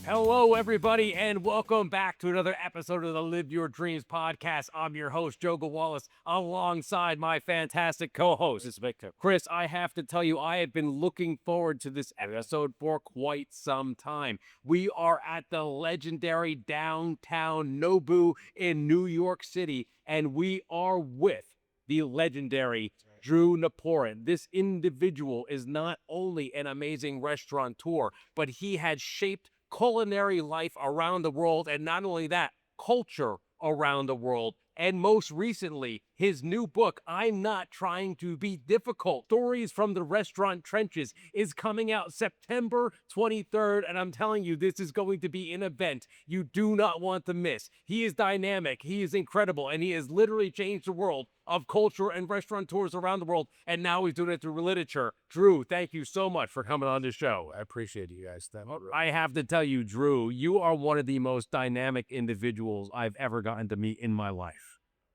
Hello, everybody, and welcome back to another episode of the Live Your Dreams podcast. I'm your host, Joe Gawalis, alongside my fantastic co-host, Victor. Chris, I have to tell you, I have been looking forward to this episode for quite some time. We are at the legendary downtown Nobu in New York City, and we are with the legendary Drew Nieporent. This individual is not only an amazing restaurateur, but he had shaped culinary life around the world, and not only that, culture around the world. And most recently, his new book, I'm Not Trying to Be Difficult, Stories from the Restaurant Trenches, is coming out September 23rd. And I'm telling you, this is going to be an event you do not want to miss. He is dynamic, he is incredible, and he has literally changed the world of culture and restaurateurs around the world. And now he's doing it through literature. Drew, thank you so much for coming on the show. I appreciate you guys. I have to tell you, Drew, you are one of the most dynamic individuals I've ever gotten to meet in my life.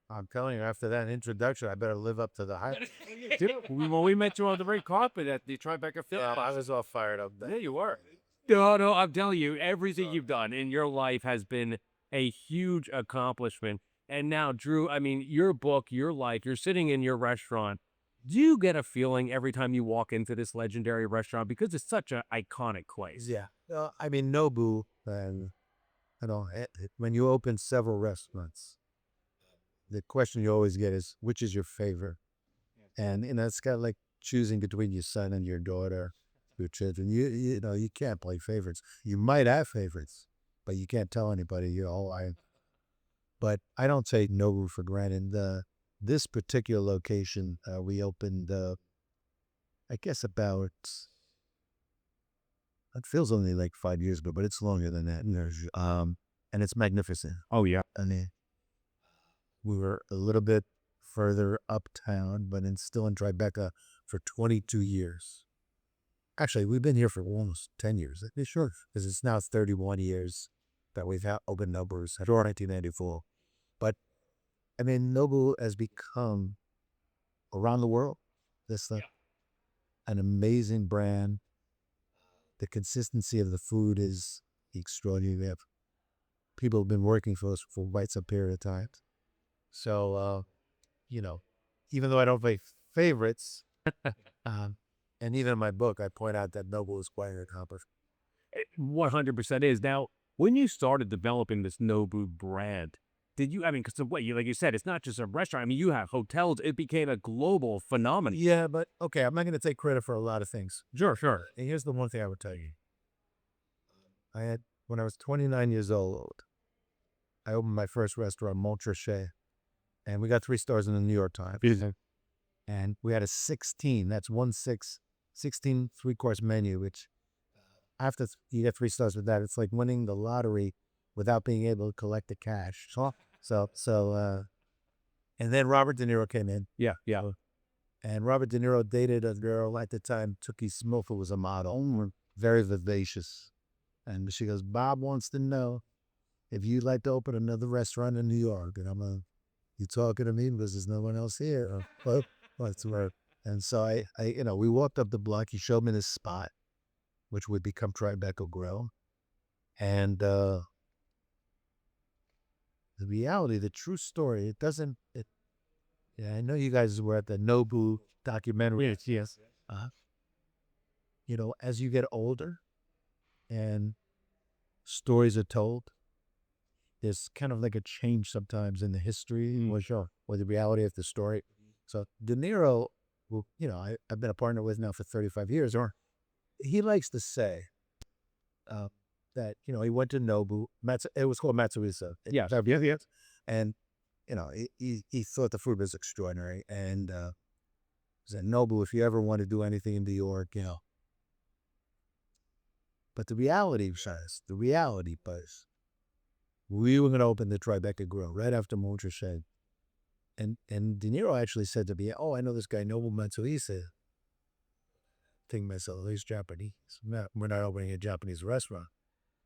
I'm telling you, after that introduction, I better live up to the hype. When we met you on the red carpet at the Tribeca Film, I was all fired up. Yeah, you were. No, I'm telling you, everything you've done in your life has been a huge accomplishment. And now, Drew, I mean, your book, your life, you're sitting in your restaurant. Do you get a feeling every time you walk into this legendary restaurant, because it's such an iconic place? Yeah. I mean, Nobu, and when you open several restaurants, the question you always get is, which is your favorite? And, it's kind of like choosing between your son and your daughter, your children. You can't play favorites. You might have favorites, but you can't tell anybody, but I don't take Nobu for granted. This particular location, we opened, I guess it feels only like 5 years ago, but it's longer than that. And it's magnificent. Oh, yeah. I mean, we were a little bit further uptown, but still in Tribeca for 22 years. Actually, we've been here for almost 10 years. Sure. Because it's now 31 years that we've opened Nobu's since 1994. But, I mean, Nobu has become, around the world, an amazing brand. The consistency of the food is extraordinary. We have people who've been working for us for quite some period of time. So, even though I don't make favorites, and even in my book, I point out that Nobu is quite an accomplishment. 100% is. Now, when you started developing this Nobu brand, because like you said, it's not just a restaurant. I mean, you have hotels. It became a global phenomenon. Yeah, but okay, I'm not going to take credit for a lot of things. Sure. And here's the one thing I would tell you. When I was 29 years old, I opened my first restaurant, Montrachet, and we got 3 stars in the New York Times. And we had a 16 3-course menu, which after you get 3 stars with that, it's like winning the lottery without being able to collect the cash. And then Robert De Niro came in. Yeah. And Robert De Niro dated a girl at the time, Tookie Smith, who was a model, very vivacious. And she goes, Bob wants to know if you'd like to open another restaurant in New York. And you talking to me because there's no one else here. What's word? And so we walked up the block. He showed me this spot, which would become Tribeca Grill. And the reality, the true story, I know you guys were at the Nobu documentary. Yes. As you get older and stories are told, there's kind of like a change sometimes in the history or the reality of the story. So De Niro, who, I've been a partner with now for 35 years, he likes to say that, he went to Nobu. It was called Matsuisa. Yes. And, he thought the food was extraordinary. And he said, Nobu, if you ever want to do anything in New York, But the reality was, we were going to open the Tribeca Grill right after Montrachet. And De Niro actually said to me, I know this guy, Nobu Matsuisa. Think myself, he's Japanese. We're not opening a Japanese restaurant.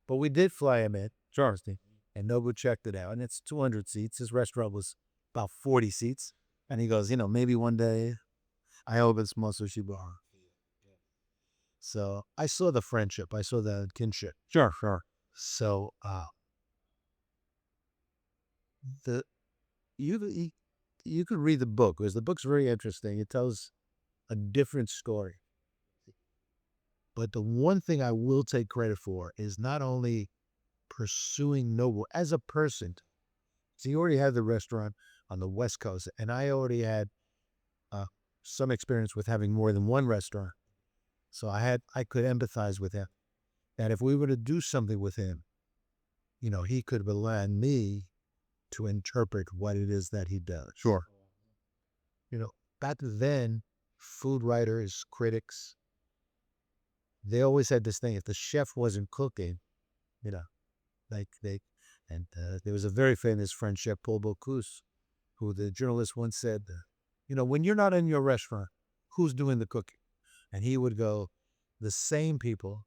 But we did fly him in. Sure. And Nobu checked it out. And it's 200 seats. His restaurant was about 40 seats. And he goes, maybe one day I open small sushi bar. So I saw the friendship. I saw the kinship. Sure. So the you you could read the book because the book's very interesting. It tells a different story. But the one thing I will take credit for is not only pursuing Nobu as a person. So he already had the restaurant on the West Coast, and I already had uh, some experience with having more than one restaurant. So I could empathize with him. And if we were to do something with him, he could rely on me to interpret what it is that he does. Sure. Back then, food writers, critics, they always had this thing: if the chef wasn't cooking, like there was a very famous French chef, Paul Bocuse, who the journalist once said, when you're not in your restaurant, who's doing the cooking? And he would go, the same people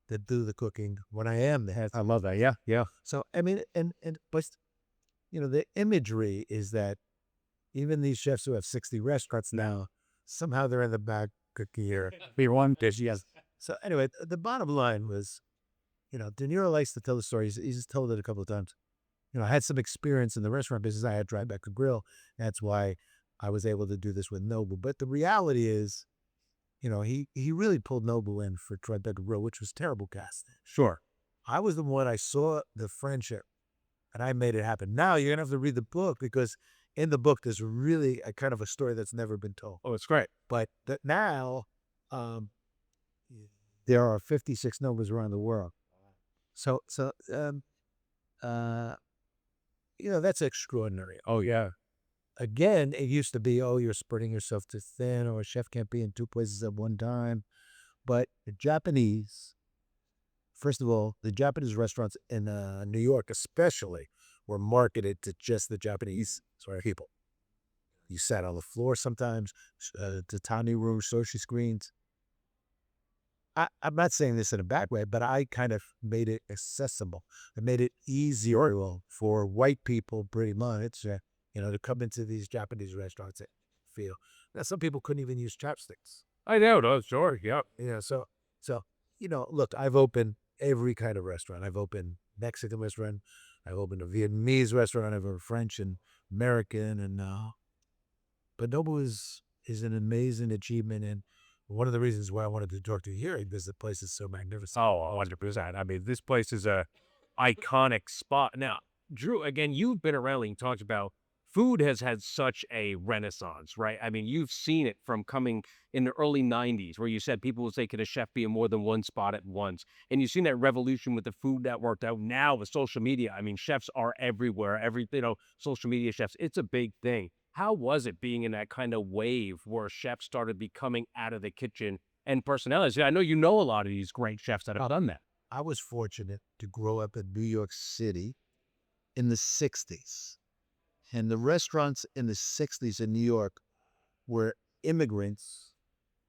that do the cooking when I am there. I love that. Yeah. Yeah. So, I mean, but, the imagery is that even these chefs who have 60 restaurants now, somehow they're in the back cooking here. Be one dish. Yes. So anyway, the bottom line was, De Niro likes to tell the story. He's told it a couple of times. I had some experience in the restaurant business. I had Tribeca Grill. That's why I was able to do this with Nobu. But the reality is, he really pulled Nobu in for Tribeca Grill, which was terrible casting. Sure. I was the one, I saw the friendship, and I made it happen. Now you're going to have to read the book because in the book, there's really a kind of a story that's never been told. Oh, it's great. But now there are 56 Nobus around the world. So that's extraordinary. Oh, yeah. Again, it used to be, you're spreading yourself too thin, or a chef can't be in two places at one time. But the Japanese, first of all, the Japanese restaurants in New York especially were marketed to just the Japanese people. You sat on the floor sometimes, tatami rooms, sushi screens. I'm not saying this in a bad way, but I kind of made it accessible. I made it easier for white people pretty much, to come into these Japanese restaurants and feel. Now, some people couldn't even use chopsticks. I know. No, sure. Yeah. So, look, I've opened every kind of restaurant. I've opened Mexican restaurant. I've opened a Vietnamese restaurant. I've opened French and American. But Nobu is an amazing achievement. And one of the reasons why I wanted to talk to you here is because the place is so magnificent. Oh, 100%. I mean, this place is a iconic spot. Now, Drew, again, you've been around and you talked about food has had such a renaissance, right? I mean, you've seen it from coming in the early 90s where you said people would say, could a chef be in more than one spot at once? And you've seen that revolution with the Food Network out now with social media. I mean, chefs are everywhere. Social media chefs, it's a big thing. How was it being in that kind of wave where chefs started becoming out of the kitchen and personalities? I know you know a lot of these great chefs that have done that. I was fortunate to grow up in New York City in the 60s. And the restaurants in the 60s in New York were immigrants,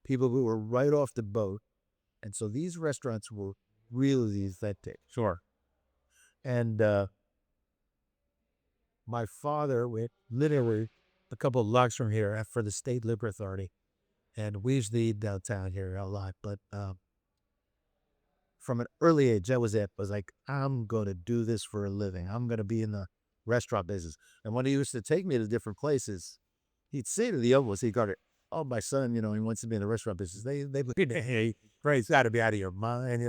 people who were right off the boat. And so these restaurants were really authentic. Sure. And my father went literally a couple of blocks from here for the State Liquor Authority. And we used to eat downtown here a lot. But from an early age, that was it. It was like, I'm going to do this for a living. I'm going to be in the restaurant business. And when he used to take me to different places, he'd say to the others, my son, he wants to be in the restaurant business. They hey, it's got to be out of your mind.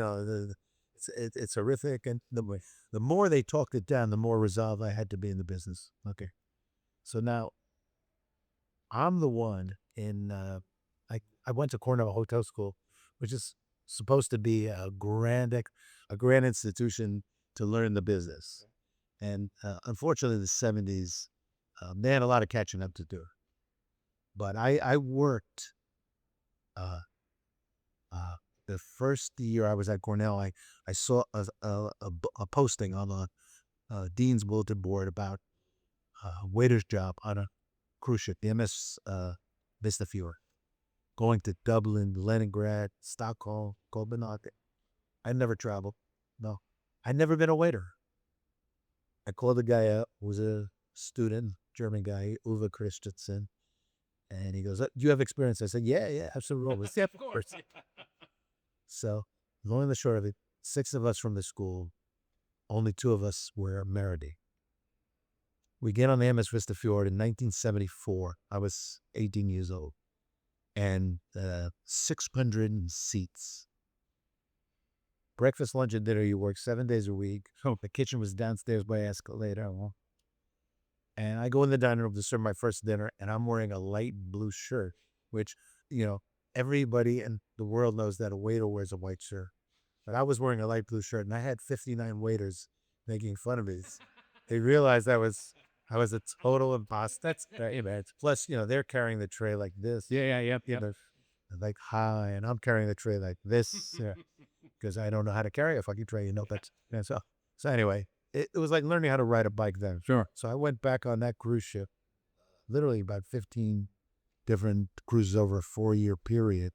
It's horrific. And the more they talked it down, the more resolve I had to be in the business. Okay. So now I'm the one I went to Cornell Hotel School, which is supposed to be a grand institution to learn the business. And unfortunately, the 70s, they had a lot of catching up to do. But I worked the first year I was at Cornell. I saw a posting on a dean's bulletin board about a waiter's job on a cruise ship, the MS Vistafjord, going to Dublin, Leningrad, Stockholm, Copenhagen. I never traveled. No, I'd never been a waiter. I called the guy up, who was a student, German guy, Uwe Christensen. And he goes, do you have experience? I said, yeah, absolutely. Yeah, of course. So, long and the short of it, 6 of us from the school only 2 of us were married. We get on the MS Vista Fjord in 1974. I was 18 years old. And 600 seats. Breakfast, lunch, and dinner, you work 7 days a week. The kitchen was downstairs by escalator. And I go in the dining room to serve my first dinner, and I'm wearing a light blue shirt, which, everybody in the world knows that a waiter wears a white shirt. But I was wearing a light blue shirt, and I had 59 waiters making fun of me. They realized I was a total imposter. That's plus, they're carrying the tray like this. Yeah. They're like high, and I'm carrying the tray like this because I don't know how to carry a fucking tray. So anyway, it was like learning how to ride a bike then. Sure. So I went back on that cruise ship, literally about 15 different cruises over a 4-year period.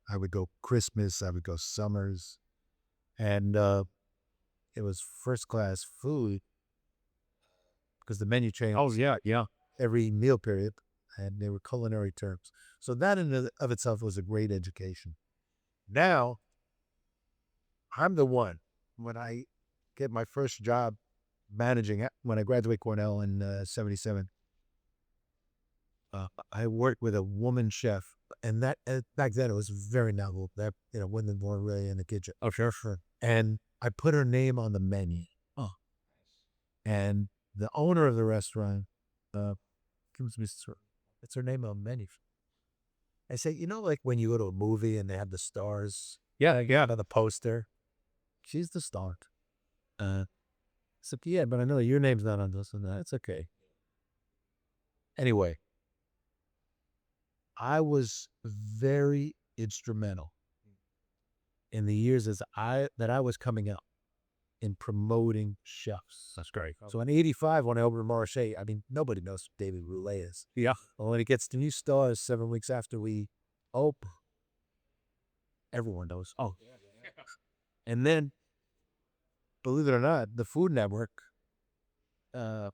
I would go Christmas, I would go summers, and it was first class food because the menu changed. Oh, yeah. Every meal period, and they were culinary terms. So that in of itself was a great education. Now, I'm the one, when I get my first job managing, when I graduate Cornell in 77, I worked with a woman chef, and that back then it was very novel that women weren't really in the kitchen. Oh, sure. And I put her name on the menu. And the owner of the restaurant gives me it's her name on the menu. I say, like when you go to a movie and they have the stars. Yeah. On the poster. She's the star. So yeah, but I know your name's not on this, and that's okay. Anyway, I was very instrumental in the years that I was coming out in promoting chefs. That's great. So in 85, when I opened Marche, nobody knows who David Roulet is. Yeah. Well, when it gets to new stars 7 weeks after we open, everyone knows. Oh. And then, believe it or not, the Food Network, in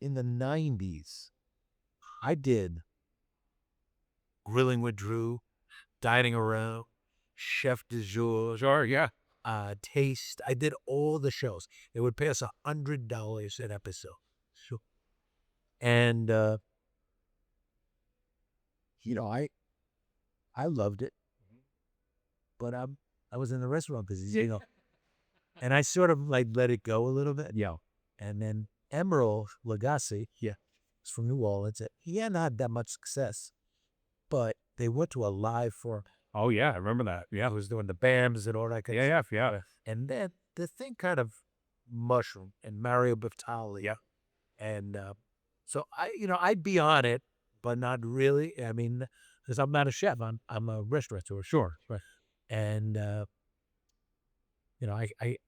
the 90s, I did Grilling with Drew, Dining Around, Chef du Jour. Sure, yeah. Taste. I did all the shows. It would pay us $100 an episode. Sure. And I loved it, but I was in the restaurant business, and I sort of like let it go a little bit. Yeah. And then Emerald Lagasse, is from New Orleans. He hadn't had that much success, but they went to a live format. Oh, yeah, I remember that. Yeah. Who was doing the BAMs and all that kind of stuff. Yeah. And then the thing kind of mushroomed, and Mario Batali. Yeah. And so I'd be on it, but not really. Because I'm not a chef. I'm a restaurateur. Sure. Right. And I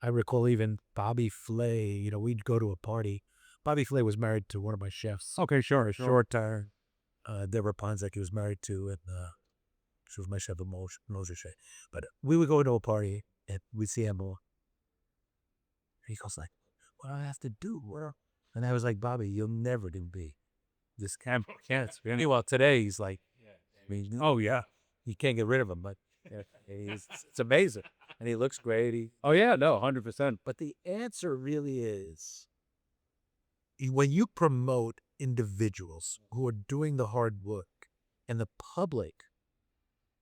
recall even Bobby Flay. We'd go to a party. Bobby Flay was married to one of my chefs. Okay, sure. Short time. Deborah Ponzek he was married to, and she was my chef at Moses. But we would go to a party, and we'd see him. And he goes like, "What do I have to do?" And I was like, "Bobby, you'll never do me. This can't." Meanwhile, today he's like, oh yeah, you can't get rid of him, but it's amazing, and he looks great. Oh yeah, no, 100%. But the answer really is, when you promote individuals who are doing the hard work, and the public,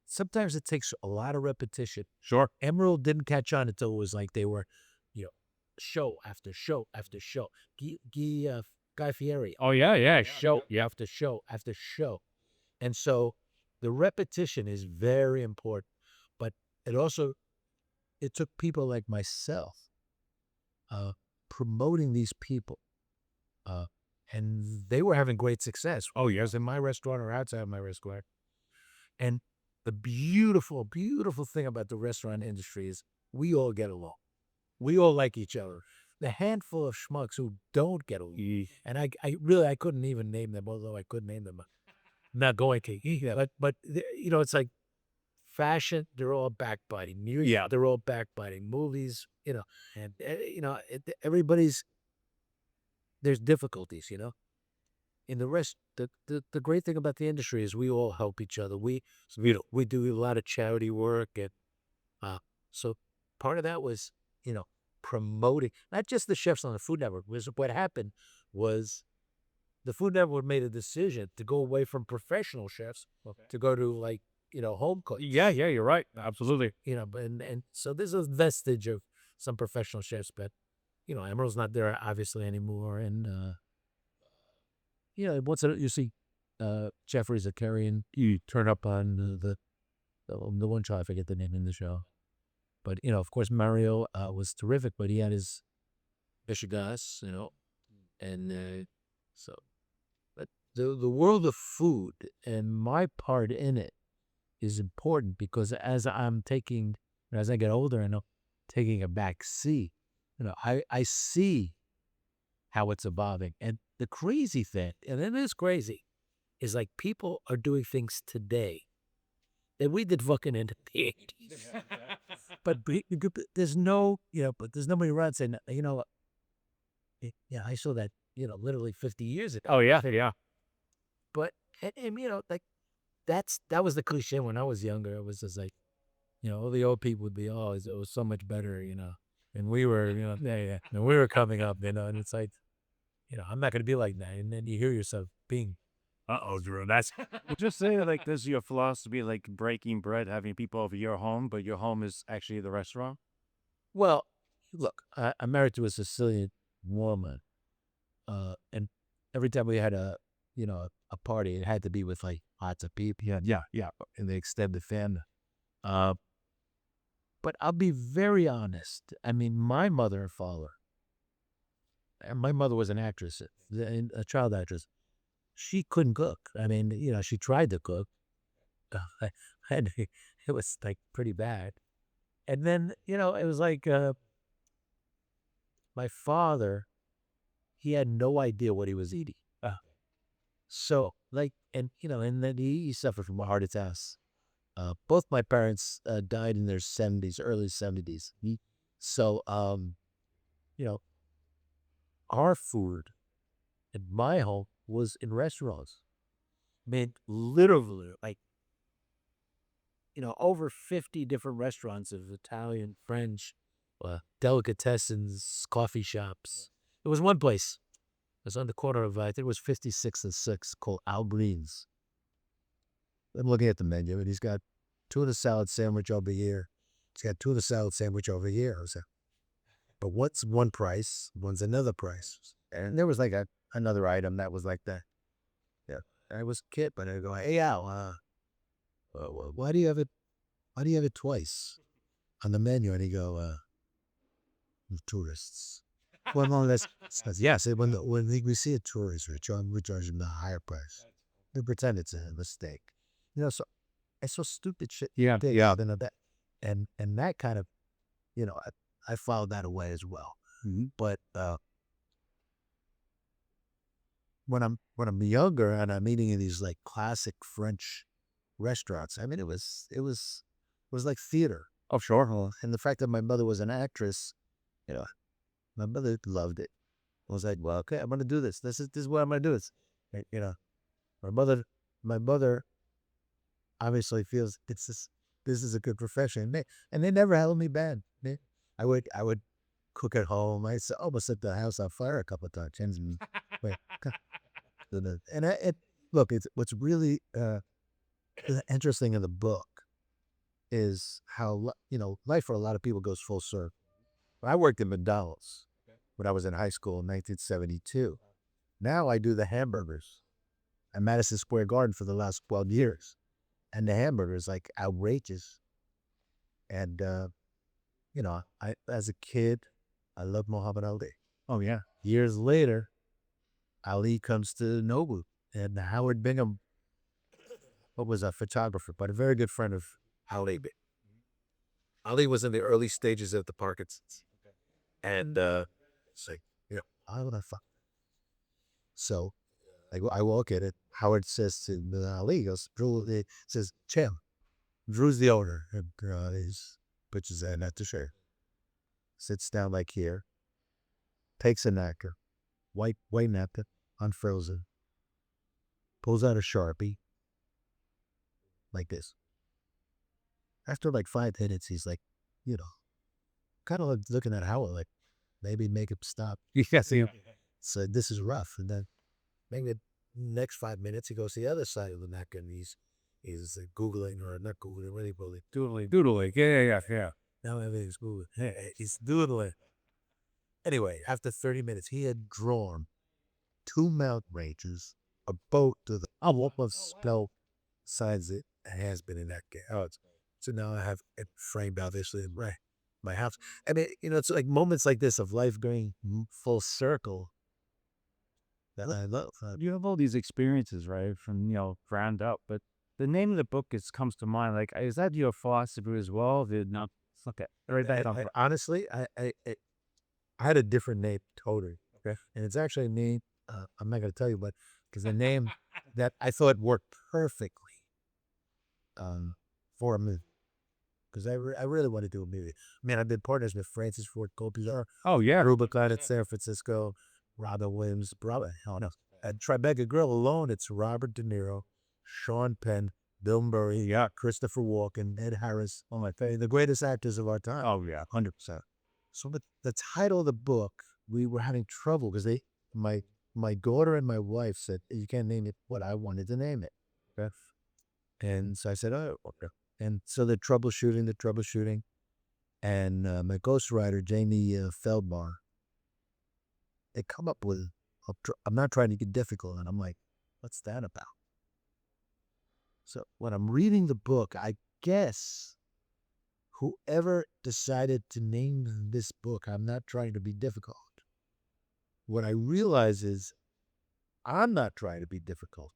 sometimes it takes a lot of repetition. Sure. Emerald didn't catch on until it was like they were, show after show after show. Guy Fieri. Oh yeah. Show after show after show. And so the repetition is very important. But it took people like myself promoting these people. And they were having great success. Oh, yes. In my restaurant or outside of my restaurant. And the beautiful, beautiful thing about the restaurant industry is we all get along. We all like each other. The handful of schmucks who don't get along, and I couldn't even name them, although I could name them. I'm not going to. But it's like fashion, they're all backbiting. Music, they're all backbiting. Movies, and everybody's, there's difficulties, In the rest, the great thing about the industry is we all help each other. We do a lot of charity work, and so part of that was, promoting, not just the chefs on the Food Network. What happened was the Food Network made a decision to go away from professional chefs to go to like, home cooks. Yeah, you're right. Absolutely. And so there's a vestige of some professional chefs, but Emerald's not there obviously anymore. And once you see Jeffrey Zakarian, you turn up on the one show, I forget the name in the show, but of course Mario was terrific, but he had his Michigas, and so. But the world of food and my part in it is important because as I get older, I know taking a back seat, I see how it's evolving. And the crazy thing, and it is crazy, is like people are doing things today that we did fucking in the 80s. But there's there's nobody around saying, I saw that, literally 50 years ago. Oh, yeah, yeah. But, and like, that was the cliche when I was younger. It was just like, all the old people would be, oh, it was so much better, and we were, yeah, and we were coming up, and it's like, I'm not going to be like that. And then you hear yourself being. Uh-oh, Drew, that's... Would you say like this is your philosophy, like breaking bread, having people over your home, but your home is actually the restaurant? Well, look, I'm married to a Sicilian woman, and every time we had a party, it had to be with like lots of people. Yeah, and the extended family. But I'll be very honest. I mean, my mother and father. And my mother was an actress, a child actress. She couldn't cook. I mean, she tried to cook, and it was like pretty bad. And then it was like my father. He had no idea what he was eating. So like, and then he suffered from a heart attack. Both my parents died in their 70s, early 70s. So our food in my home was in restaurants. I mean, literally, like, over 50 different restaurants of Italian, French, delicatessens, coffee shops. There was one place. It was on the corner of, I think it was 56 and 6, called Albreen's. I'm looking at the menu, and he's got tuna salad sandwich over here. He's got tuna salad sandwich over here. I was like, but what's one price? One's another price. And there was like another item that was like that. Yeah, I was a kid, but I go, hey Al, why do you have it? Why do you have it twice on the menu? And he go, tourists. Well, no, that's yes. When we see a tourist, we charge them the higher price. They pretend it's a mistake. So I saw stupid shit. Yeah. And that kind of, I filed that away as well. Mm-hmm. But when I'm younger and I'm eating in these like classic French restaurants, I mean, it was like theater. Oh, sure. And the fact that my mother was an actress, my mother loved it. I was like, well, okay, I'm gonna do this. This is what I'm gonna do. My mother obviously feels this is a good profession. And they never held me bad. I would cook at home. I almost set the house on fire a couple of times. And what's really interesting in the book is how life for a lot of people goes full circle. I worked at McDonald's when I was in high school in 1972. Now I do the hamburgers at Madison Square Garden for the last 12 years. And the hamburgers like outrageous. And, as a kid, I loved Muhammad Ali. Oh, yeah. Years later, Ali comes to Nobu, and Howard Bingham, what was a photographer, but a very good friend of Ali. Ali was in the early stages of the Parkinson's. And it's like, I want to fuck. So I walk in it. Howard says to Ali, he goes, Drew, he says, Chim, Drew's the owner. And he's puts his hand at the chair. Sits down like here. Takes a napkin, white napkin, unfrozen. Pulls out a Sharpie. Like this. After like 5 minutes, he's like, kind of looking at Howard like maybe make him stop. Yes, yeah. So this is rough. And then maybe the next 5 minutes he goes to the other side of the neck and he's Googling or not Googling, what do you call it? Doodling. Yeah. Now everything's Googling. He's doodling. Anyway, after 30 minutes, he had drawn 2 mountain ranges, a boat to the almost spell signs it has been in that game. So now I have it framed obviously in my house. I mean, it's like moments like this of life going full circle that I love. You have all these experiences, right, from ground up. But the name of the book comes to mind. Like, is that your philosophy as well? Not okay. Honestly, I had a different name totally. Okay. And it's actually a name I'm not going to tell you, but because the name that I thought worked perfectly for a movie. Because I really want to do a movie. Man, I've been partners with Francis Ford Coppola, Oh, yeah. Drew Nieporent in San Francisco, Robin Williams, hell no. At Tribeca Grill alone, it's Robert De Niro, Sean Penn, Bill Murray, Christopher Walken, Ed Harris, all my favorite, the greatest actors of our time. Oh, yeah, 100%. So the title of the book, we were having trouble because my daughter and my wife said, you can't name it what I wanted to name it. Okay? And so I said, oh, okay. And so the troubleshooting. And my ghostwriter, Jamie Feldmar, they come up with, I'm not trying to get difficult. And I'm like, what's that about? So when I'm reading the book, I guess whoever decided to name this book, I'm not trying to be difficult. What I realize is I'm not trying to be difficult,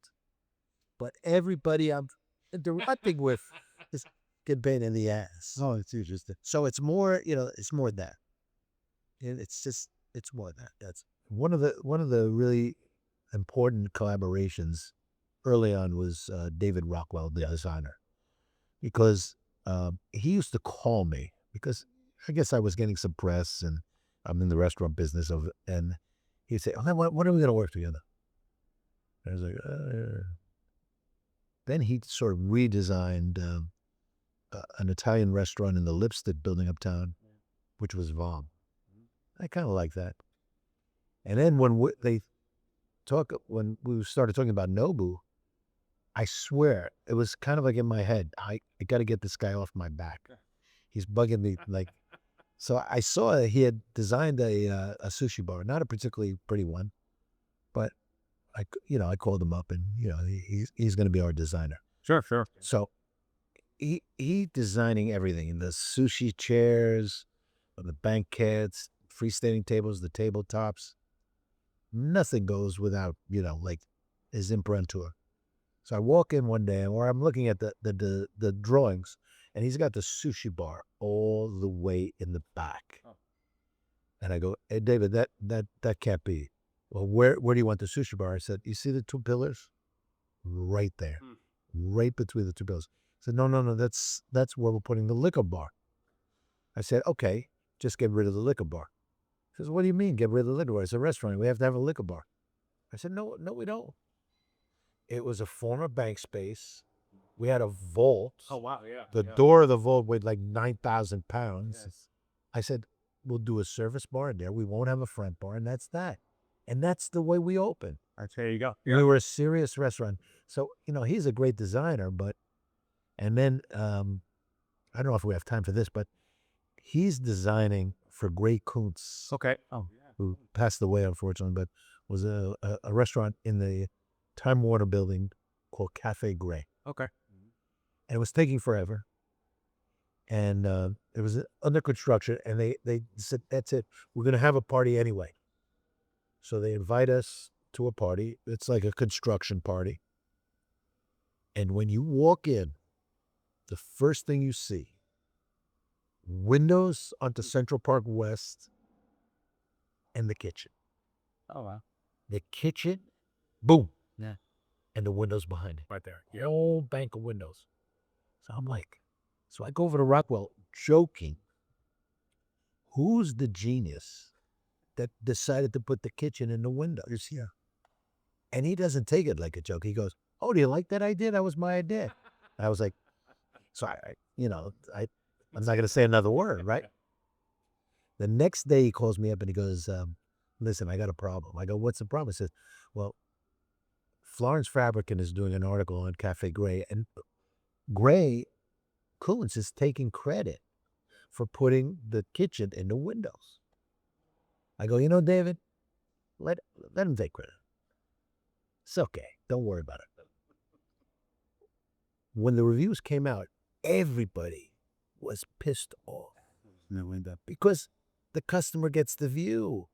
but everybody I'm interacting with is getting pain in the ass. Oh, it's interesting. So it's more, it's more that. And it's more that. That's one of the really important collaborations early on was David Rockwell, the designer, because he used to call me because I guess I was getting some press and I'm in the restaurant business and he'd say, oh, when are we going to work together? And I was like, Then he sort of redesigned an Italian restaurant in the Lipstick building uptown, which was Vom. I kind of like that. And then when we started talking about Nobu, I swear it was kind of like in my head, I got to get this guy off my back. He's bugging me like. So I saw that he had designed a sushi bar, not a particularly pretty one, but I called him up and he's going to be our designer. Sure. So he designing everything, the sushi chairs, the banquettes, freestanding tables, the tabletops. Nothing goes without like his imprimatur. So I walk in one day, or I'm looking at the drawings, and he's got the sushi bar all the way in the back. Oh. And I go, hey David, that can't be. Well, where do you want the sushi bar? I said, you see the 2 pillars? Right there. Right between the 2 pillars. I said, no, that's where we're putting the liquor bar. I said, okay, just get rid of the liquor bar. He says, what do you mean get rid of the liquor bar? It's a restaurant. We have to have a liquor bar. I said, no, we don't. It was a former bank space. We had a vault. Oh, wow, yeah. The door of the vault weighed like 9,000 pounds. Yes. I said, we'll do a service bar in there. We won't have a front bar, and that's that. And that's the way we open. There you go. Yeah. We were a serious restaurant. So, he's a great designer, and then, I don't know if we have time for this, but he's designing for Gray Kuntz. Okay. Oh, yeah. Who passed away, unfortunately, but was a restaurant in the Time Warner building called Cafe Gray. Okay. And it was taking forever. And it was under construction, and they said, that's it. We're going to have a party anyway. So they invite us to a party. It's like a construction party. And when you walk in, the first thing you see, windows onto Central Park West and the kitchen. Oh, wow. The kitchen, boom. Yeah. And the windows behind it. Right there. Yeah. Whole bank of windows. So I'm like, so I go over to Rockwell joking, who's the genius that decided to put the kitchen in the windows here? And he doesn't take it like a joke. He goes, oh, do you like that idea? That was my idea. I was like, so I'm not going to say another word, right? The next day he calls me up and he goes, listen, I got a problem. I go, what's the problem? He says, well, Florence Fabricant is doing an article on Cafe Gray, and Gray Coons is taking credit for putting the kitchen in the windows. I go, David, let him take credit. It's okay. Don't worry about it. When the reviews came out, everybody was pissed off because the customer gets the view.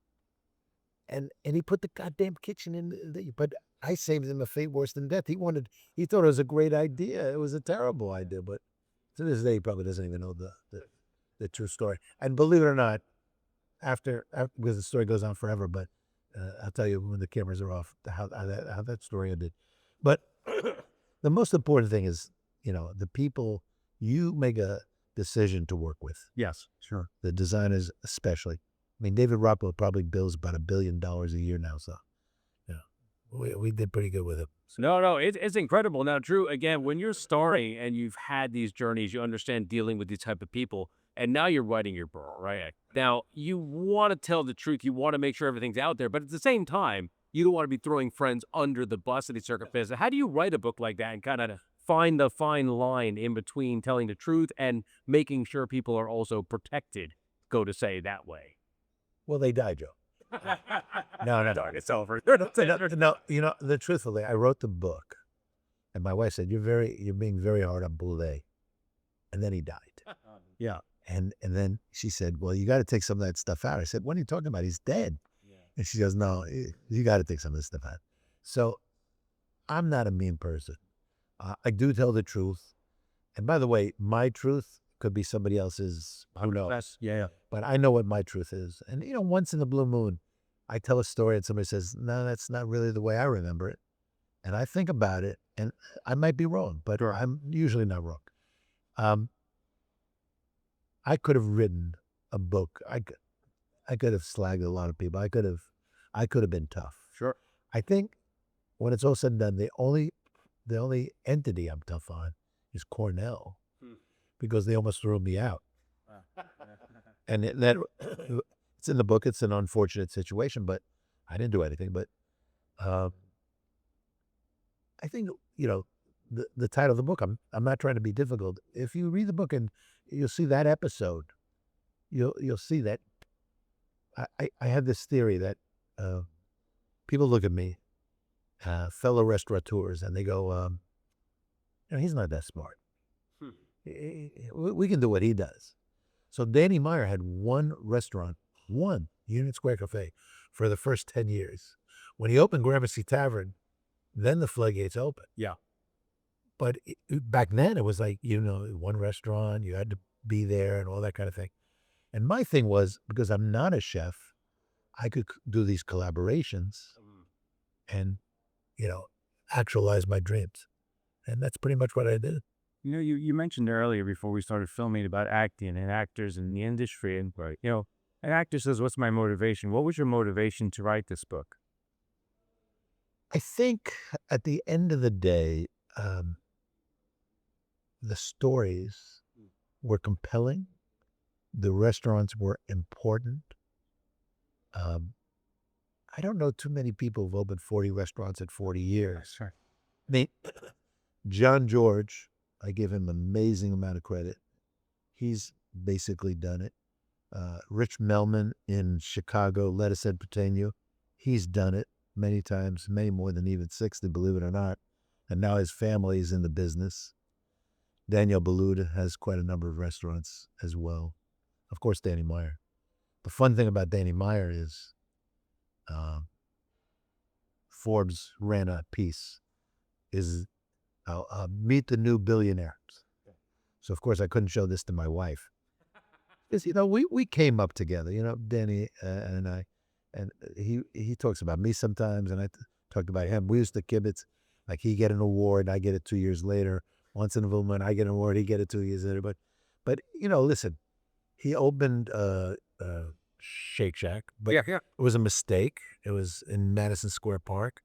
And he put the goddamn kitchen in but I saved him a fate worse than death. He thought it was a great idea. It was a terrible idea, but to this day, he probably doesn't even know the true story. And believe it or not, after because the story goes on forever, but I'll tell you when the cameras are off how that story ended. But the most important thing is, the people you make a decision to work with. Yes, sure. The designers especially. I mean, David Rockwell probably bills about $1 billion a year now, so we did pretty good with him. No, it's incredible. Now, Drew, again, when you're starting and you've had these journeys, you understand dealing with these type of people, and now you're writing your book, right? Now, you want to tell the truth. You want to make sure everything's out there, but at the same time, you don't want to be throwing friends under the bus in these circumstances. How do you write a book like that and kind of find the fine line in between telling the truth and making sure people are also protected, go to say that way? Well, they died, Joe. No, It's over. No, truthfully, I wrote the book, and my wife said, you're being very hard on Boulay. And then he died. Yeah. And then she said, well, you got to take some of that stuff out. I said, what are you talking about? He's dead. Yeah. And she goes, no, you got to take some of this stuff out. So I'm not a mean person. I do tell the truth. And by the way, my truth could be somebody else's, who knows? Yeah. But I know what my truth is. And, once in a blue moon, I tell a story and somebody says, no, that's not really the way I remember it. And I think about it, and I might be wrong, but Sure. I'm usually not wrong. I could have written a book. I could have slagged a lot of people. I could have been tough. Sure. I think when it's all said and done, the only entity I'm tough on is Cornell, because they almost threw me out. And it's in the book. It's an unfortunate situation, but I didn't do anything. But I think the title of the book. I'm not trying to be difficult. If you read the book and you'll see that episode, you'll see that I had this theory that people look at me, fellow restaurateurs, and they go, he's not that smart. We can do what he does. So Danny Meyer had one restaurant, one Union Square Cafe, for the first 10 years. When he opened Gramercy Tavern, then the floodgates opened. Yeah. But back then it was like, one restaurant, you had to be there and all that kind of thing. And my thing was, because I'm not a chef, I could do these collaborations and, actualize my dreams. And that's pretty much what I did. You mentioned earlier before we started filming about acting and actors in the industry. And, an actor says, what's my motivation? What was your motivation to write this book? I think at the end of the day, the stories were compelling. The restaurants were important. I don't know too many people who've opened 40 restaurants in 40 years. Sure. I mean, John George, I give him an amazing amount of credit. He's basically done it. Rich Melman in Chicago, Lettuce and Patino, he's done it many times, many more than even 60, believe it or not. And now his family is in the business. Daniel Boulud has quite a number of restaurants as well. Of course, Danny Meyer. The fun thing about Danny Meyer is Forbes ran a piece, is meet the new billionaires. So, of course, I couldn't show this to my wife. Because, we came up together, Danny and I. And he talks about me sometimes, and I talked about him. We used to kibitz, like he get an award, I get it 2 years later. Once in a blue moon, I get an award, he get it 2 years later. But listen, he opened Shake Shack, but it was a mistake. It was in Madison Square Park,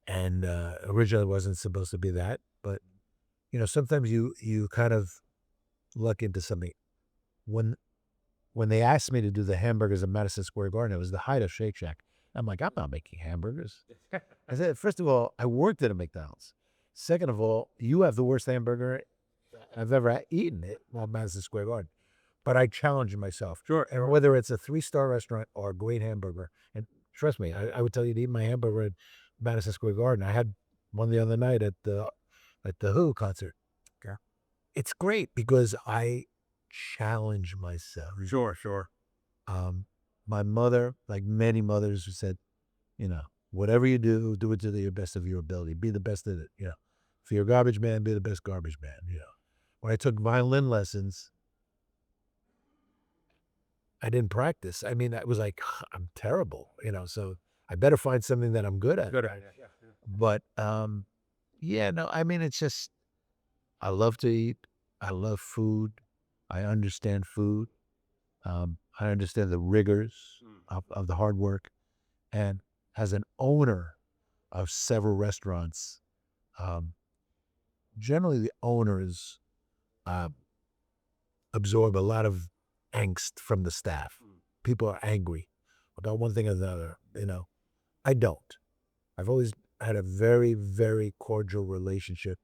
and originally it wasn't supposed to be that. But sometimes you kind of luck into something. When when they asked me to do the hamburgers in Madison Square Garden, it was the height of Shake Shack. I'm like, I'm not making hamburgers. I said, first of all, I worked at a McDonald's. Second of all, you have the worst hamburger I've ever eaten at Madison Square Garden. But I challenge myself. Sure. And whether it's a 3-star restaurant or a great hamburger, and trust me, I would tell you to eat my hamburger at Madison Square Garden. I had one the other night at the Who concert. Okay. It's great because I challenge myself. Sure. My mother, like many mothers, who said, whatever you do, do it to the best of your ability. Be the best at it. If you're a garbage man, be the best garbage man. When I took violin lessons, I didn't practice. I mean, I was like, I'm terrible, so I better find something that I'm good at. But, I mean, it's just, I love to eat. I love food. I understand food. I understand the rigors of the hard work. And as an owner of several restaurants, generally the owners absorb a lot of angst from the staff. People are angry about one thing or another, I don't. I've always had a very, very cordial relationship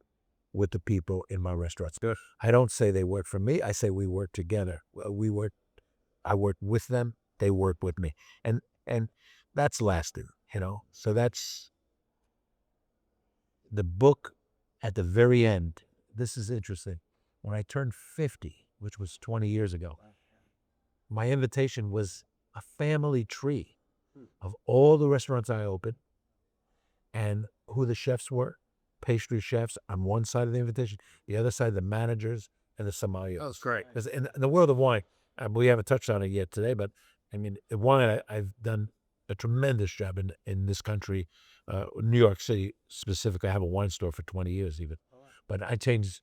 with the people in my restaurants. Good. I don't say they work for me. I say we work together. I work with them. They work with me. And that's lasting, So that's the book at the very end. This is interesting. When I turned 50, which was 20 years ago, my invitation was a family tree of all the restaurants I opened and who the chefs were, pastry chefs on one side of the invitation, the other side, the managers and the sommeliers. That's great. Because in the world of wine, we haven't touched on it yet today, but I mean, in wine, I've done a tremendous job in this country, New York City specifically. I have a wine store for 20 years even. But I changed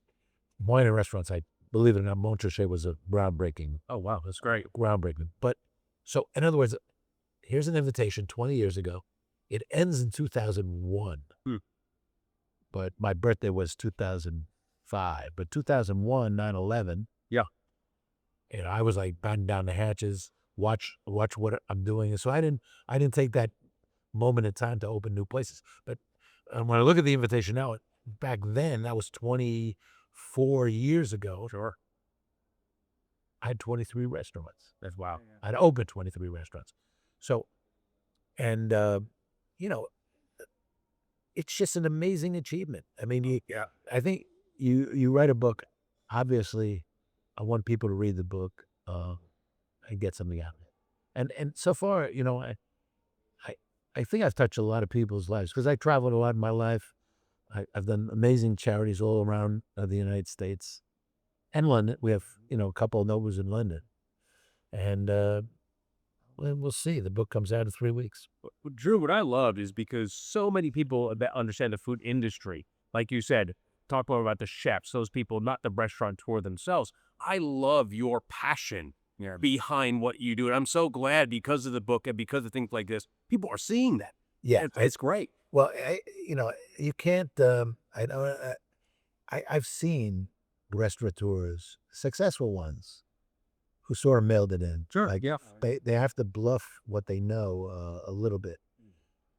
wine and restaurants. Believe it or not, Montrachet was a groundbreaking. Oh, wow. That's great. Groundbreaking. But so, in other words, here's an invitation 20 years ago. It ends in 2001. But my birthday was 2005. But 2001, 9/11. Yeah. I was like batting down the hatches, watch what I'm doing. And so I didn't take that moment in time to open new places. But when I look at the invitation now, back then, that was 24 years ago. Sure. I had 23 restaurants. That's wow. I'd opened 23 restaurants. So, and, it's just an amazing achievement. I mean, I think you write a book, obviously, I want people to read the book and get something out of it. And so far, I think I've touched a lot of people's lives because I traveled a lot in my life. I've done amazing charities all around the United States and London. We have, a couple of Nobus in London. And we'll see. The book comes out in 3 weeks. Drew, what I loved is because so many people understand the food industry. Like you said, talk more about the chefs, those people, not the restaurateur themselves. I love your passion behind what you do. And I'm so glad because of the book and because of things like this, people are seeing that. Yeah. It's great. Well, you can't, I've seen restaurateurs, successful ones, who sort of mailed it in. Sure, Like, yeah. They have to bluff what they know a little bit.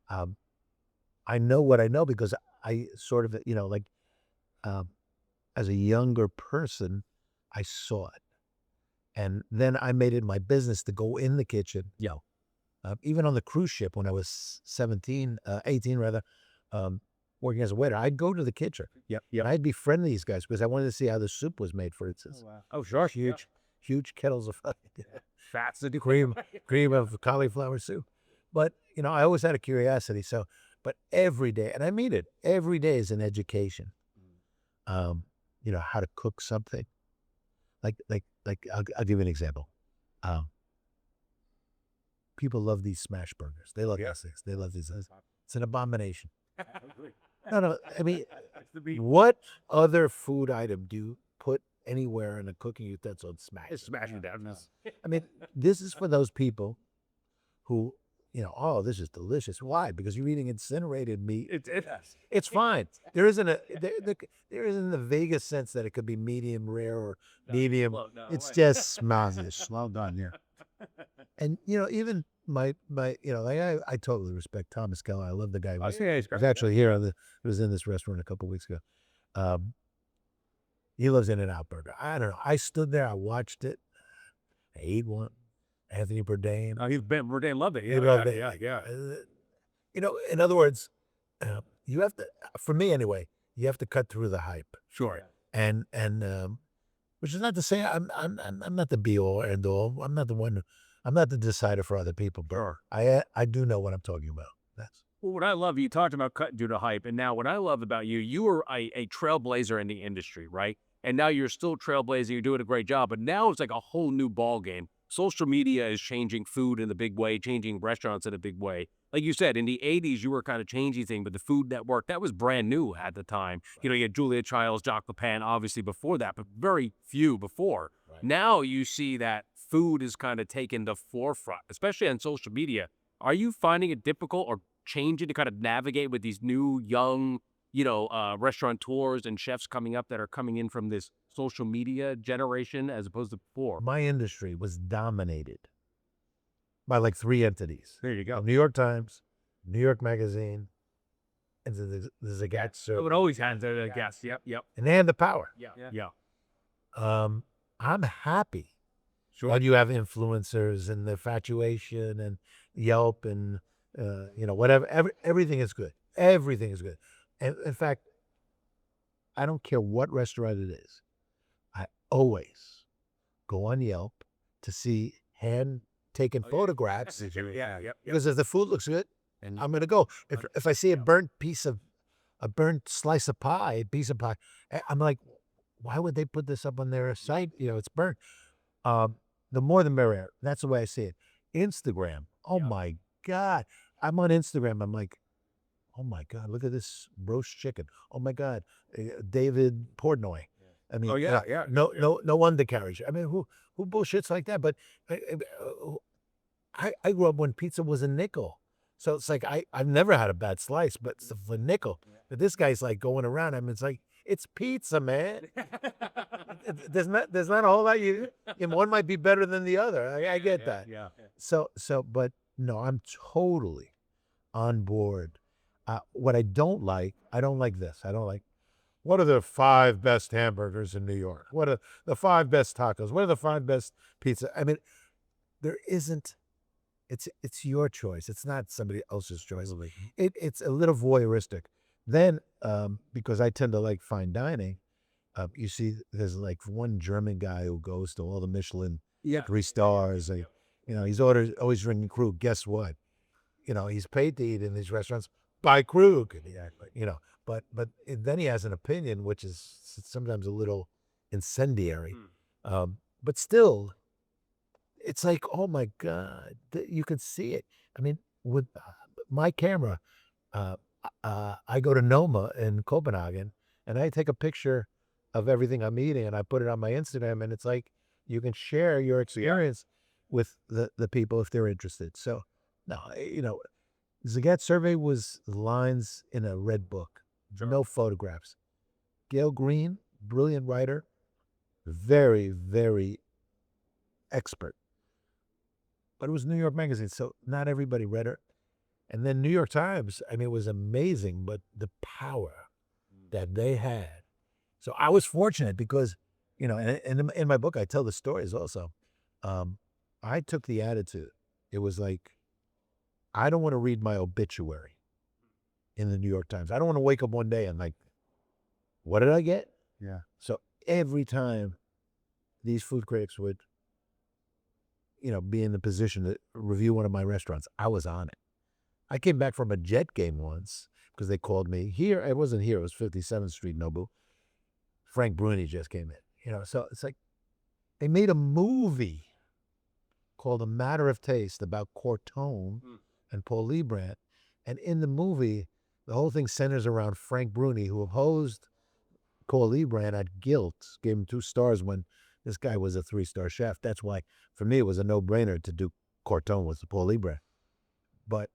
I know what I know because I sort of, as a younger person, I saw it. And then I made it my business to go in the kitchen. Even on the cruise ship when I was 18 rather, working as a waiter, I'd go to the kitchen. And I'd befriend these guys because I wanted to see how the soup was made, for instance. Oh, wow. Oh, sure. Huge kettles of Fats and cream of cauliflower soup. But, I always had a curiosity. So, but every day, and I mean it, every day is an education. How to cook something. Like I'll give you an example. People love these smash burgers. They love these things. They love these. It's an abomination. No. I mean, what other food item do you put anywhere in a cooking utensil and smash? It's smashing down. I mean, this is for those people who oh, this is delicious. Why? Because you're eating incinerated meat. It It's fine. There isn't there isn't the vaguest sense that it could be medium rare or medium. well, no It's way. just smazish. Well done, yeah. And even my like I totally respect Thomas Keller. I love the guy. Oh, yeah, he's He was great. actually here. He was in this restaurant a couple weeks ago. He loves In-N-Out Burger. I don't know. I stood there. I watched it. I ate one. Anthony Bourdain. Oh, Bourdain loved it. He loved it. Yeah. In other words, you have to, for me anyway, you have to cut through the hype. Sure. And which is not to say I'm not the be all end all. I'm not the one. I'm not the decider for other people. But Sure. I do know what I'm talking about. That's Well, what I love, you talked about cutting through the hype, and now what I love about you, you were a trailblazer in the industry, right? And now you're still trailblazing, you're doing a great job, but now it's like a whole new ball game. Social media is changing food in a big way, changing restaurants in a big way. Like you said, in the 80s, you were kind of changing things, but the Food Network, that was brand new at the time. You had Julia Childs, Jacques Pepin, obviously before that, but very few before. Right. Now you see that food is kind of taking the forefront, especially on social media. Are you finding it difficult or changing to kind of navigate with these new young, restaurateurs and chefs coming up that are coming in from this social media generation as opposed to before? my industry was dominated by like 3 entities: There you go. New York Times, New York Magazine, and the Zagat It Survey. would always have the guess. Yep. And they had the power. Yeah. I'm happy Sure. when you have influencers and the infatuation and Yelp and whatever. Everything is good. Everything is good. And in fact, I don't care what restaurant it is. I always go on Yelp to see hand-taken photographs Yeah. Yep. because if the food looks good, I'm gonna go. If I see a burnt slice of pie, I'm like, why would they put this up on their site? It's burnt. The more the merrier. That's the way I see it. Instagram. Oh my God. I'm on Instagram. I'm like, oh my God, look at this roast chicken. Oh my God, David Portnoy. I mean, no undercarriage. I mean, who bullshits like that? But I grew up when pizza was a nickel. So it's like I've never had a bad slice, but it's a nickel. But this guy's like going around. I mean, it's like, it's pizza, man. There's not a whole lot and one might be better than the other. I get that. Yeah. But no, I'm totally on board. What I don't like this. I don't like, what are the 5 best hamburgers in New York? What are the 5 best tacos? What are the 5 best pizza? I mean, there isn't. It's your choice. It's not somebody else's choice. It's a little voyeuristic. Then, because I tend to like fine dining, you see, there's like one German guy who goes to all the Michelin 3 stars. He's always ringing Krug. Guess what? He's paid to eat in these restaurants by Krug. But then he has an opinion, which is sometimes a little incendiary. But still, it's like, oh my God, you can see it. I mean, with my camera, I go to Noma in Copenhagen and I take a picture of everything I'm eating and I put it on my Instagram, and it's like you can share your experience with the people if they're interested. So, no, Zagat survey was lines in a red book, no photographs. Gail Green, brilliant writer, very, very expert. But it was New York Magazine, so not everybody read her. And then New York Times, I mean, it was amazing, but the power that they had. So I was fortunate because, and in my book, I tell the stories also. I took the attitude. It was like, I don't want to read my obituary in the New York Times. I don't want to wake up one day and like, what did I get? Yeah. So every time these food critics would, be in the position to review one of my restaurants, I was on it. I came back from a Jet game once because they called me here. It wasn't here. It was 57th Street, Nobu. Frank Bruni just came in, so it's like they made a movie called A Matter of Taste about Cortone and Paul Liebrandt. And in the movie, the whole thing centers around Frank Bruni, who opposed Paul Liebrandt at Guilt, gave him 2 stars when this guy was a 3-star chef. That's why, for me, it was a no-brainer to do Cortone with Paul Liebrandt. But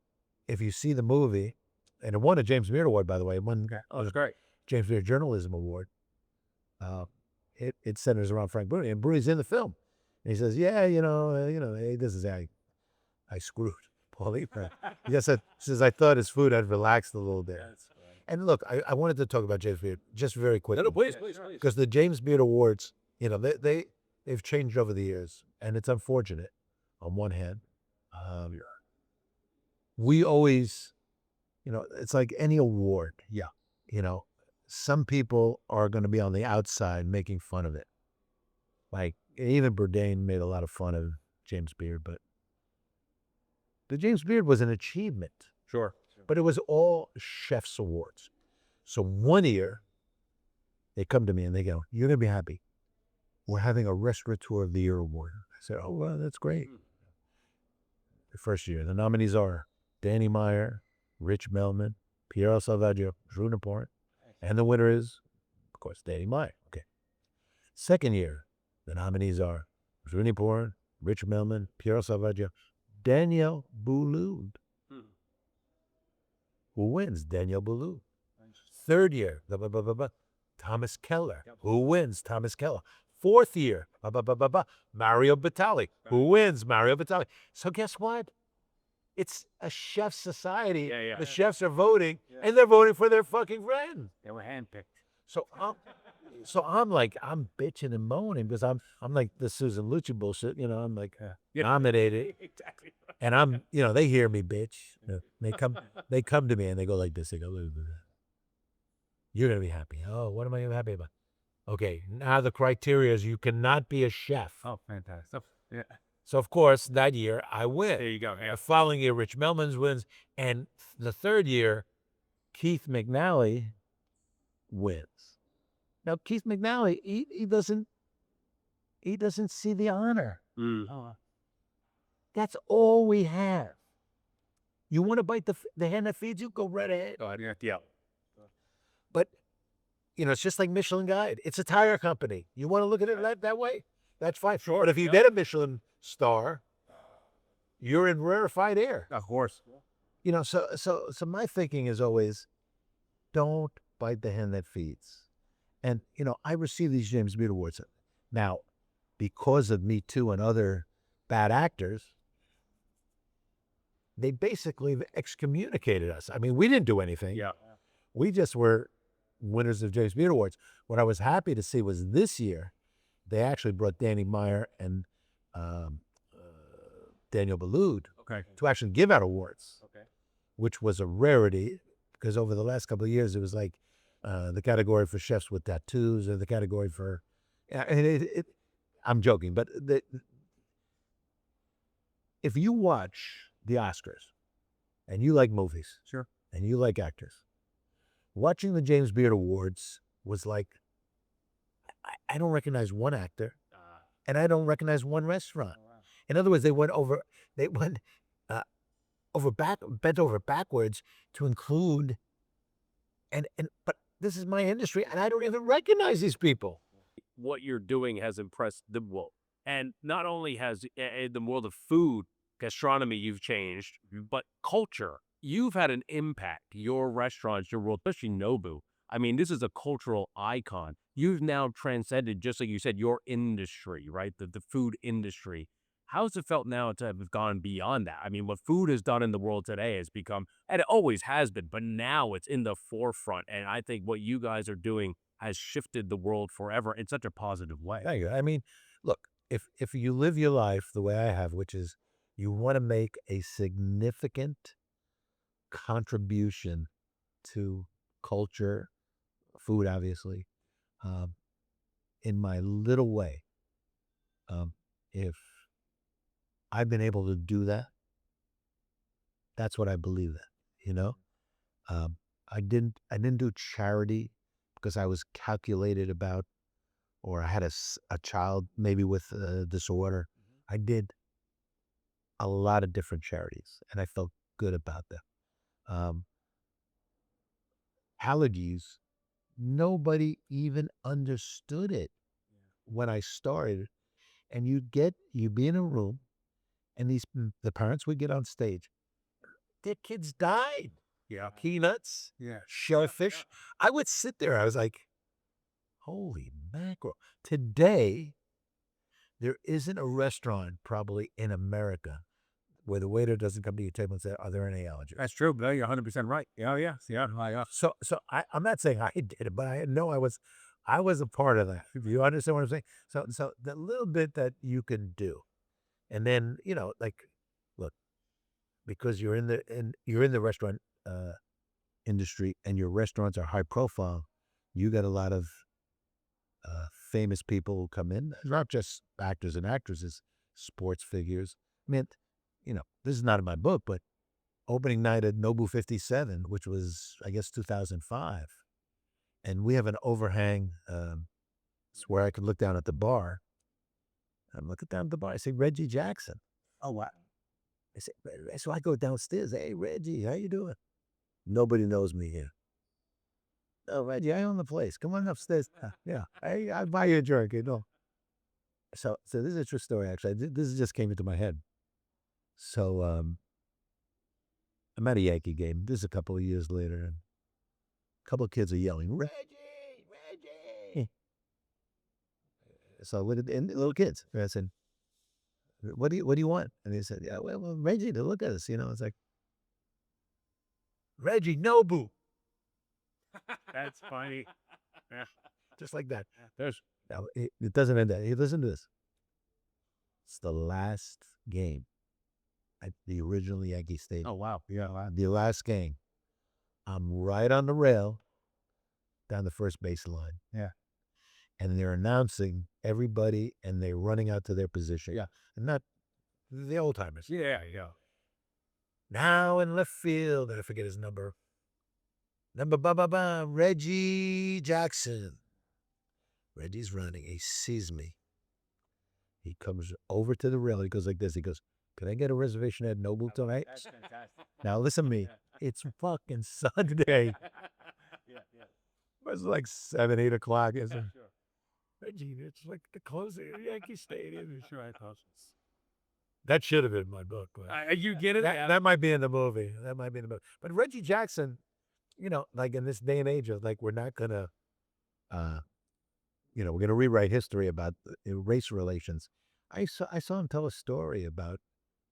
if you see the movie, and it won a James Beard Award, by the way, it won Oh, that's great. James Beard Journalism Award. It centers around Frank Bruni, and Bruni's in the film. And he says, "Yeah, hey, this is how I screwed Pauline." He says, "I thought his food had relaxed a little bit." And look, I wanted to talk about James Beard just very quickly. No, please. Because the James Beard Awards, they've changed over the years, and it's unfortunate. On one hand, we always, it's like any award. Yeah. Some people are going to be on the outside making fun of it. Like even Bourdain made a lot of fun of James Beard, but the James Beard was an achievement. Sure. But it was all chefs' awards. So one year, they come to me and they go, "You're going to be happy. We're having a Restaurateur of the Year award." I said, "Oh, well, that's great." The first year, the nominees are Danny Meyer, Rich Melman, Piero Salvaggio, Drew Nieporent, and the winner is, of course, Danny Meyer. Okay. Second year, the nominees are Drew Nieporent, Rich Melman, Piero Salvaggio, Daniel Boulud. Who wins? Daniel Boulud. Third year, Thomas Keller. Who wins? Thomas Keller. Fourth year, Mario Batali. Who wins? Mario Batali. So guess what? It's a chef society. The chefs are voting, and they're voting for their fucking friend. They were handpicked. So I'm like, I'm bitching and moaning because I'm like the Susan Lucci bullshit. I'm like nominated. Exactly. And I'm, they hear me, bitch. They come to me and they go like this. They go, "You're going to be happy." "Oh, what am I happy about?" "Okay, now the criteria is you cannot be a chef." Oh, fantastic. Yeah. So, of course, that year I win. There you go. Yeah. The following year, Rich Melmans wins. And the third year, Keith McNally wins. Now, Keith McNally, he doesn't see the honor. Oh, That's all we have. You want to bite the hand that feeds you? Go right ahead. Go ahead. Yeah. But, it's just like Michelin Guide. It's a tire company. You want to look at it that way? That's fine. Sure. But if you get a Michelin star, you're in rarefied air. Of course. So my thinking is always, don't bite the hand that feeds. And, I receive these James Beard Awards. Now, because of Me Too and other bad actors, they basically excommunicated us. I mean, we didn't do anything. Yeah. We just were winners of James Beard Awards. What I was happy to see was this year, they actually brought Danny Meyer and Daniel Boulud to actually give out awards, which was a rarity because over the last couple of years, it was like the category for chefs with tattoos or the category for, and I'm joking, but if you watch the Oscars and you like movies, Sure, and you like actors, watching the James Beard Awards was like, I don't recognize one actor, and I don't recognize one restaurant. wow. In other words, they went bent over backwards to include, but this is my industry, and I don't even recognize these people. what you're doing has impressed the world. And not only has in the world of food, gastronomy, you've changed, but culture. You've had an impact. Your restaurants, your world, especially Nobu. I mean, this is a cultural icon. You've now transcended, just like you said, your industry, right? The food industry. How's it felt now to have gone beyond that? I mean, what food has done in the world today has become, and it always has been, but now it's in the forefront. And I think what you guys are doing has shifted the world forever in such a positive way. Thank you. I mean, look, if you live your life the way I have, which is you want to make a significant contribution to culture, food, obviously, in my little way, if I've been able to do that, that's what I believe in, I didn't do charity because I was calculated about, or I had a child maybe with a disorder. I did a lot of different charities, and I felt good about them. Allergies, nobody even understood it when I started. And you'd be in a room, and the parents would get on stage. their kids died. Yeah. Peanuts, Yeah. shellfish. I would sit there. I was like, holy mackerel. Today, there isn't a restaurant probably in America where the waiter doesn't come to your table and say, "Are there any allergies?" That's true. No, you're 100% right. Yeah, yeah. So I'm not saying I did it, but I know I was a part of that. You understand what I'm saying? So the little bit that you can do, and then like, look, because you're in the restaurant industry and your restaurants are high profile, you got a lot of famous people who come in, not just actors and actresses, sports figures. I mean, this is not in my book, but opening night at Nobu 57, which was, I guess, 2005. And we have an overhang. It's where I could look down at the bar. I'm looking down at the bar. I say, Reggie Jackson. Oh, wow. I say, so I go downstairs. Hey, Reggie, how you doing? Nobody knows me here. Oh, Reggie, I own the place. Come on upstairs. Yeah, I'll buy you a drink. So this is a true story, actually. This just came into my head. So I'm at a Yankee game. This is a couple of years later, and a couple of kids are yelling, Reggie, Reggie. So I look at the little kids. And I said, what do you want? And they said, yeah, well, Reggie, to look at us. It's like, Reggie, Nobu. That's funny. Yeah. Just like that. There's Now, it doesn't end that. Hey, listen to this. It's the last game at the original Yankee Stadium. Oh, wow. Yeah. Wow. The last game. I'm right on the rail down the first base line. Yeah. And they're announcing everybody and they're running out to their position. Yeah. And not the old timers. Yeah. Yeah. Now in left field, I forget his number. Reggie Jackson. Reggie's running. He sees me. He comes over to the rail. He goes like this. He goes, can I get a reservation at Nobu tonight? That's fantastic. Now listen to me. It's fucking Sunday. Yeah. It was like 7, 8 o'clock. Sure. Reggie, it's like the closing of Yankee Stadium. Sure, I thought. That should have been in my book. You get it? That might be in the movie. But Reggie Jackson, like in this day and age of like, we're not going to, we're going to rewrite history about race relations. I saw him tell a story about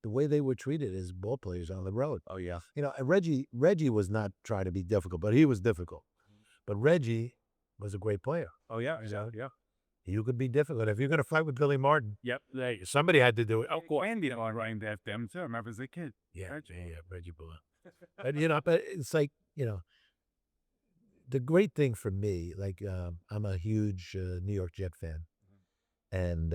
the way they were treated as ball players on the road. Oh, yeah. And Reggie was not trying to be difficult, but he was difficult. But Reggie was a great player. Oh, yeah. So, Yeah. You could be difficult. If you're going to fight with Billy Martin, Yep. somebody had to do it. Oh, cool. Andy and I running that them too. I remember as a kid. Yeah, Reggie Bullock. But it's like, the great thing for me, like I'm a huge New York Jet fan, and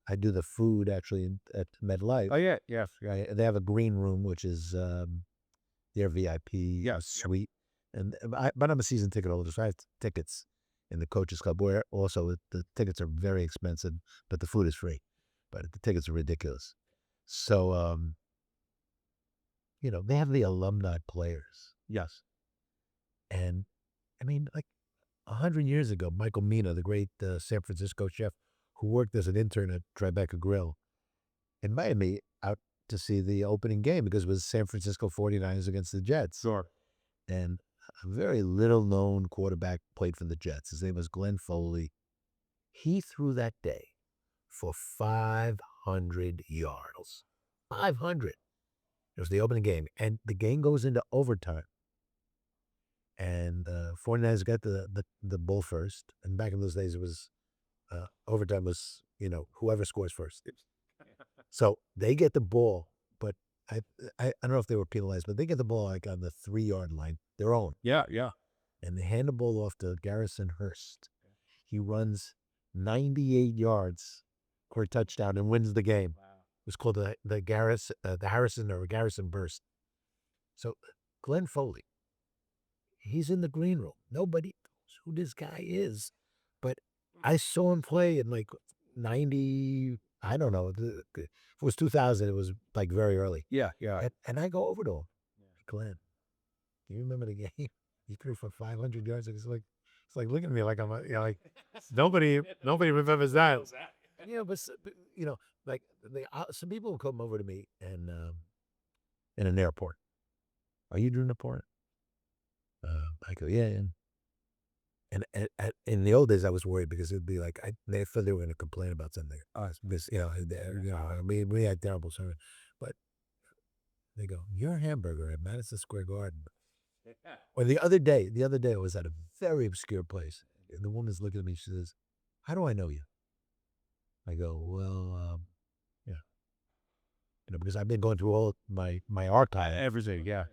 I do the food actually at MetLife. Oh, yeah. Yeah. Right, they have a green room, which is their VIP Yes. suite, but I'm a season ticket holder, so I have tickets in the Coaches Club, where also the tickets are very expensive, but the food is free, but the tickets are ridiculous. So they have the alumni players. Yes. And I mean, like 100 years ago, Michael Mina, the great San Francisco chef who worked as an intern at Tribeca Grill, invited me out to see the opening game because it was San Francisco 49ers against the Jets. Sure. And a very little known quarterback played for the Jets. His name was Glenn Foley. He threw that day for 500 yards. 500. It was the opening game. And the game goes into overtime. And 49ers got the ball first. And back in those days, it was overtime was, whoever scores first. So they get the ball, but I don't know if they were penalized, but they get the ball like on the 3-yard line, their own. Yeah. Yeah. And they hand the ball off to Garrison Hurst. He runs 98 yards for a touchdown and wins the game. Wow. It was called the Harrison or Garrison Burst. So Glenn Foley, he's in the green room. Nobody knows who this guy is, but I saw him play in like 90. I don't know. If it was 2000, it was like very early. Yeah. Yeah. And I go over to him. Glenn, do you remember the game? He threw for 500 yards. And it's like looking at me like I'm like nobody remembers that. But like some people will come over to me and in an airport, are you Drew Nieporent? I go, yeah. And in the old days, I was worried because it'd be like, they thought they were going to complain about something. Because, we had terrible service. But they go, your hamburger at Madison Square Garden. Or the other day, I was at a very obscure place. And the woman's looking at me, she says, how do I know you? I go, well, yeah. Because I've been going through all my archive. Everything, yeah.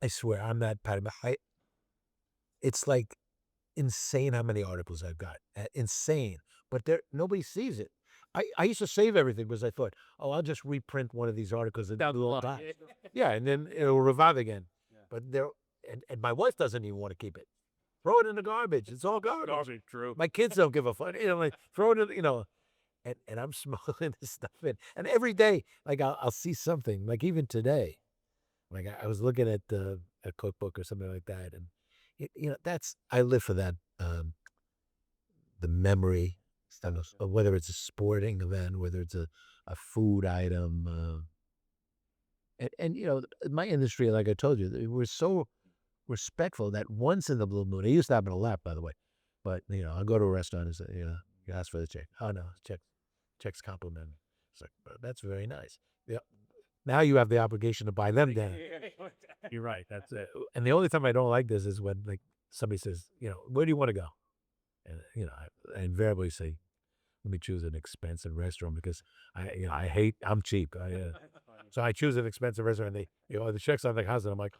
I swear, I'm that Patty. It's like insane how many articles I've got. Insane. But nobody sees it. I used to save everything because I thought, oh, I'll just reprint one of these articles and yeah, and then it'll revive again. Yeah. But and my wife doesn't even want to keep it. Throw it in the garbage. It's all garbage. True. My kids don't give a fuck. Like throw it in, and I'm smuggling this stuff in. And every day, like I'll see something. Like even today, like I was looking at a cookbook or something like that, and I live for that. The memory, whether it's a sporting event, whether it's a food item, and my industry, like I told you, we're so respectful that once in the blue moon, it used to happen a lot, by the way, but I'll go to a restaurant and say, you ask for the check. Oh no, check's complimentary. It's like, that's very nice. Yeah. Now you have the obligation to buy them down. You're right. That's it. And the only time I don't like this is when like somebody says, where do you want to go? And I invariably say, let me choose an expensive restaurant because I'm cheap. So I choose an expensive restaurant. And the check's on the house, and I'm like,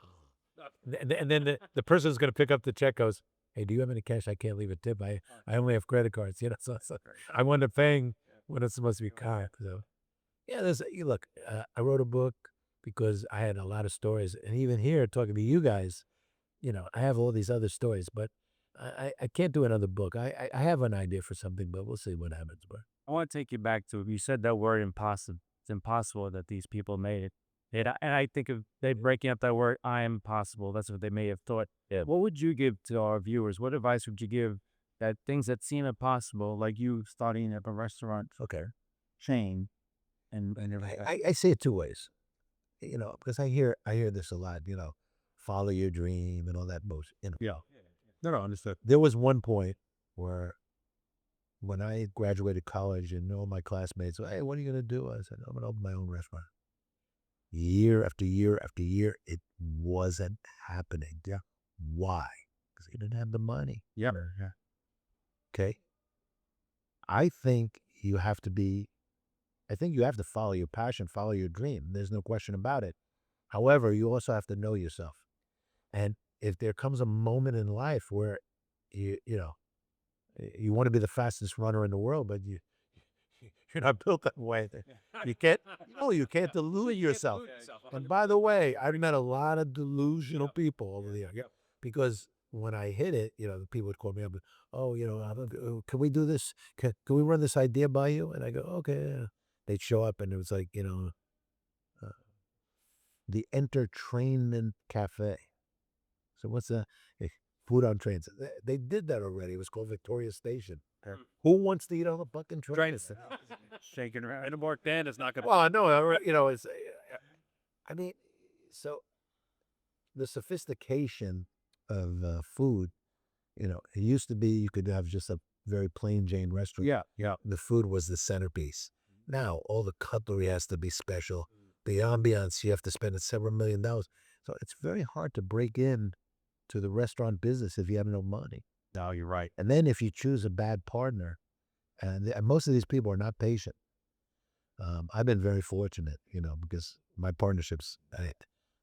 and then the person's going to pick up the check. Goes, hey, do you have any cash? I can't leave a tip. I only have credit cards. So I wound up paying when it's supposed to be card. So yeah, look. I wrote a book because I had a lot of stories, and even here talking to you guys, I have all these other stories, but I can't do another book. I have an idea for something, but we'll see what happens. But I want to take you back to, you said that word impossible. It's impossible that these people made it. And I think of they breaking up that word, I am possible. That's what they may have thought. Yeah. What would you give to our viewers? What advice would you give that things that seem impossible, like you starting up a restaurant chain, and everything? I say it two ways, because I hear this a lot. Follow your dream and all that bullshit. Yeah. No, understood. There was one point where when I graduated college and all my classmates said, hey, what are you going to do? I said, I'm going to open my own restaurant. Year after year after year, it wasn't happening. Yeah. Why? Because they didn't have the money. Yeah. Okay. I think you have to follow your passion, follow your dream. There's no question about it. However, you also have to know yourself. And if there comes a moment in life where you want to be the fastest runner in the world, but you're not built that way. You can't delude yourself. And by the way, I've met a lot of delusional people over the years. Because when I hit it, the people would call me up. Oh, can we do this? Can we run this idea by you? And I go, okay. Yeah. They'd show up, and it was like, the Entertainment Cafe. So what's that? Food on trains. They did that already. It was called Victoria Station. Who wants to eat on the fucking train? Shaking around. And more than it's not going to. Well, I know, it's, so the sophistication of food, it used to be you could have just a very plain Jane restaurant. Yeah. The food was the centerpiece. Now, all the cutlery has to be special. The ambiance, you have to spend several $1 million. So it's very hard to break in to the restaurant business if you have no money. No, you're right. And then if you choose a bad partner, and most of these people are not patient. I've been very fortunate, because my partnerships, I've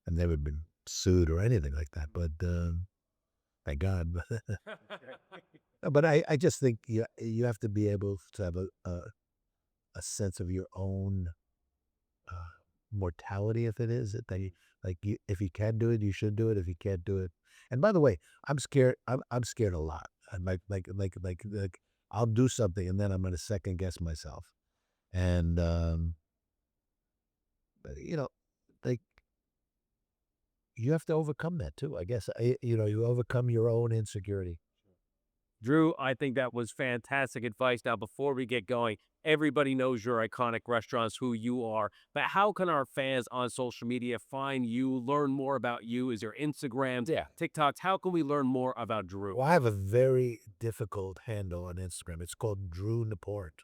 never been sued or anything like that, but thank God. But I just think you have to be able to have a sense of your own mortality, if it is if you can do it, you should do it. If you can't do it, and by the way, I'm scared. I'm scared a lot. I'm like I'll do something and then I'm going to second guess myself, and you have to overcome that too. I guess you overcome your own insecurity. Drew, I think that was fantastic advice. Now, before we get going, everybody knows your iconic restaurants, who you are, but how can our fans on social media find you, learn more about you? Is your Instagrams, Yeah. TikToks? How can we learn more about Drew? Well, I have a very difficult handle on Instagram. It's called Drew Nieporent.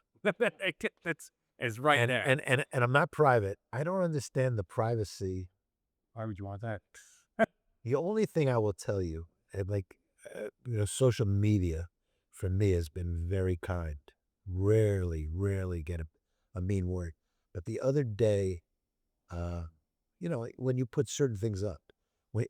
It's right and, there. and I'm not private. I don't understand the privacy. Why would you want that? The only thing I will tell you, social media for me has been very kind. Rarely get a mean word. But the other day, when you put certain things up,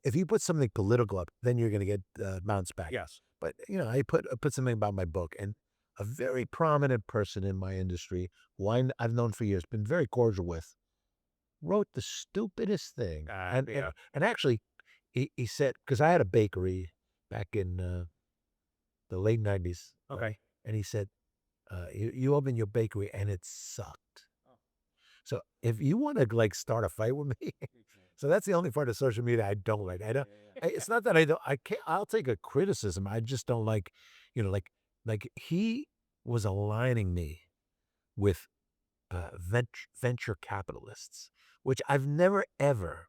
if you put something political up, then you're going to get bounced back. Yes. But I put something about my book, and a very prominent person in my industry, who I've known for years, been very cordial with, wrote the stupidest thing. And actually, he said, because I had a bakery back in the late 90s. Okay. And he said, you opened your bakery and it sucked. So if you want to start a fight with me, so that's the only part of social media I don't like. It's not that I can't, I'll take a criticism. I just don't like, like he was aligning me with venture capitalists, which I've never ever,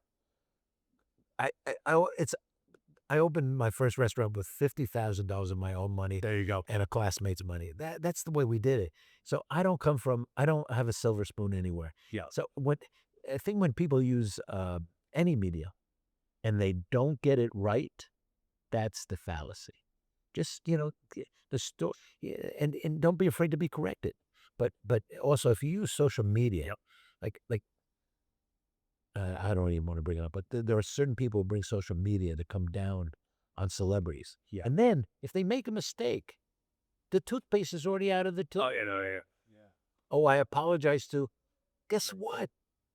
I opened my first restaurant with $50,000 of my own money. There you go. And a classmate's money. That's the way we did it. So I don't have a silver spoon anywhere. Yeah. So I think when people use any media and they don't get it right, that's the fallacy. Just, the story, and don't be afraid to be corrected. But also, if you use social media, I don't even want to bring it up, but there are certain people who bring social media to come down on celebrities. Yeah. And then if they make a mistake, the toothpaste is already out of the tube. Oh, yeah. Oh, I apologize to. Guess what?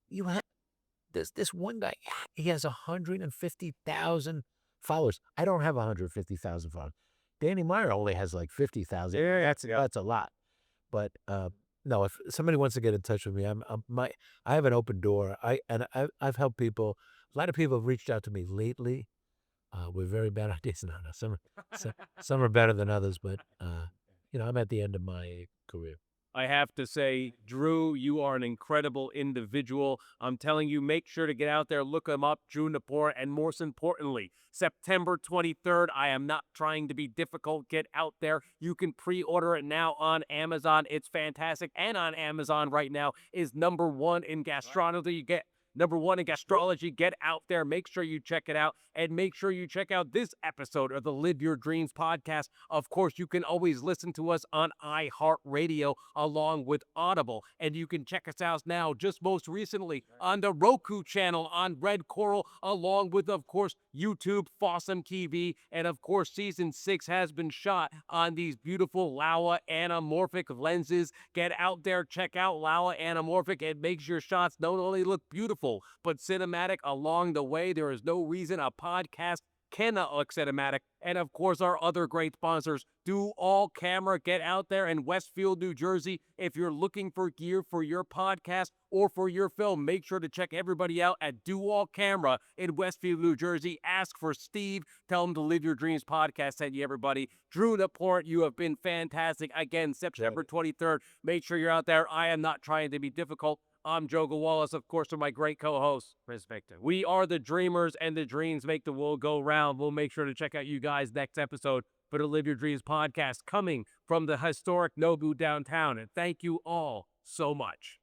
You have this one guy. He has 150,000 followers. I don't have 150,000 followers. Danny Meyer only has like 50,000. Yeah, That's a lot. But no, if somebody wants to get in touch with me, I have an open door. I've helped people. A lot of people have reached out to me lately with very bad ideas. No, some are better than others, but I'm at the end of my career. I have to say, Drew, you are an incredible individual. I'm telling you, make sure to get out there, look him up, Drew Nieporent, and most importantly, September 23rd. I am not trying to be difficult. Get out there. You can pre-order it now on Amazon. It's fantastic. And on Amazon right now is #1 in gastronomy. You get #1 in gastrology. Get out there. Make sure you check it out. And make sure you check out this episode of the Live Your Dreams podcast. Of course, you can always listen to us on iHeartRadio along with Audible. And you can check us out now, just most recently, on the Roku channel on Red Coral, along with, of course, YouTube, Fossum TV. And, of course, Season 6 has been shot on these beautiful Laowa anamorphic lenses. Get out there, check out Laowa anamorphic. It makes your shots not only look beautiful, but cinematic along the way. There is no reason a podcast cannot look cinematic. And of course, our other great sponsors, Do All Camera. Get out there in Westfield, New Jersey. If you're looking for gear for your podcast or for your film, make sure to check everybody out at Do All Camera in Westfield, New Jersey. Ask for Steve. Tell him to Live Your Dreams podcast. Send you everybody. Drew Nieporent, you have been fantastic. Again, September 23rd. Make sure you're out there. I am not trying to be difficult. I'm Joe Gawalis, of course, with my great co-host, Chris Victor. We are the dreamers, and the dreams make the world go round. We'll make sure to check out you guys next episode for the Live Your Dreams podcast coming from the historic Nobu Downtown. And thank you all so much.